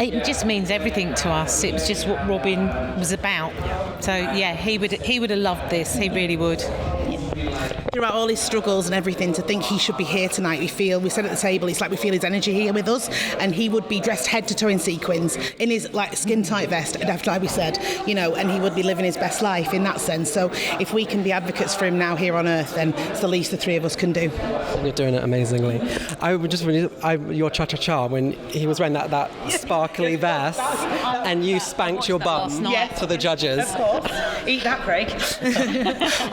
It just means everything to us. It was just what Robin was about. So yeah, he would have loved this. He really would. Throughout all his struggles and everything, to think he should be here tonight, we said at the table, it's like we feel his energy here with us, and he would be dressed head to toe in sequins, in his like skin tight vest, and after we said, and he would be living his best life in that sense. So if we can be advocates for him now here on earth, then it's the least the three of us can do. You're doing it amazingly. Your cha-cha-cha, when he was wearing that sparkly vest, and you spanked your bum to the judges. Of course. Eat that, Craig.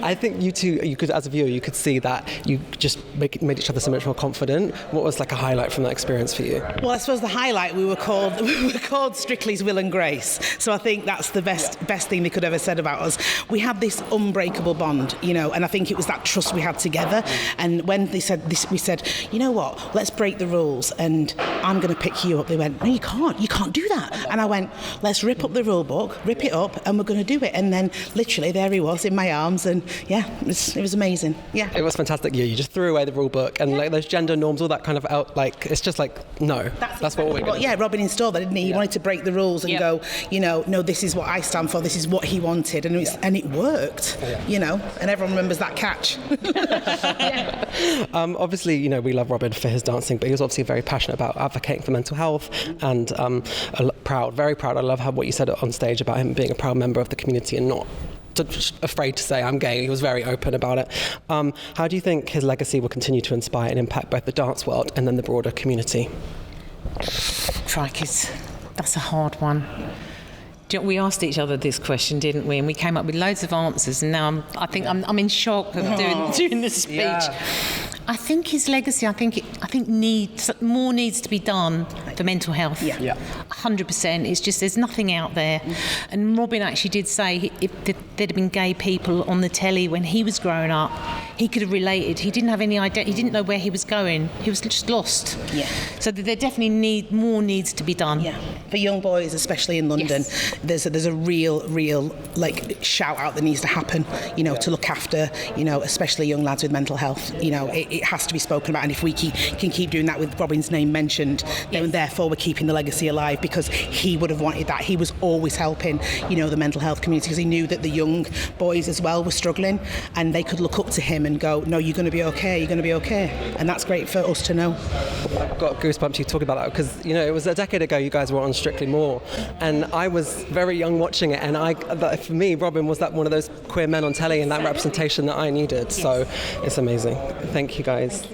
I think you two, you could, as a viewer, you could see that you just made each other so much more confident. What was like a highlight from that experience for you? Well, I suppose the highlight, we were called Strictly's Will and Grace. So I think that's the best thing they could ever said about us. We had this unbreakable bond, and I think it was that trust we had together. And when they said this, we said, you know what, let's break the rules and I'm going to pick you up. They went, no, you can't do that. And I went, let's rip up the rule book, rip it up, and we're going to do it. And then literally there he was in my arms, and yeah, it was amazing. Yeah, it was fantastic. You just threw away the rule book and like those gender norms, all that kind of it's just like no, that's what we're going to do. Robin installed that, didn't he? He wanted to break the rules and go, no, this is what I stand for, this is what he wanted, and it worked. And everyone remembers that catch. Obviously, we love Robin for his dancing, but he was obviously very passionate about advocating for mental health and very proud. I love what you said on stage about him being a proud member of the community and not afraid to say I'm gay. He was very open about it. How do you think his legacy will continue to inspire and impact both the dance world and then the broader community? Crikey, that's a hard one. We asked each other this question, didn't we? And we came up with loads of answers, and now I'm in shock of doing this speech. Yeah. I think his legacy. I think more needs to be done for mental health. Yeah. 100%. It's just there's nothing out there. And Robin actually did say if there'd been gay people on the telly when he was growing up, he could have related. He didn't have any idea. He didn't know where he was going. He was just lost. Yeah. So there definitely more needs to be done. Yeah. For young boys, especially in London, there's a real like shout out that needs to happen. To look after especially young lads with mental health. It has to be spoken about, and if we can keep doing that with Robin's name mentioned, then therefore we're keeping the legacy alive, because he would have wanted that. He was always helping, the mental health community, because he knew that the young boys as well were struggling, and they could look up to him and go, no, you're going to be okay, and that's great for us to know. I've got goosebumps you talking about that, because it was a decade ago you guys were on Strictly More, and I was very young watching it, and for me, Robin was one of those queer men on telly, and that representation that I needed. So it's amazing. Thank you guys.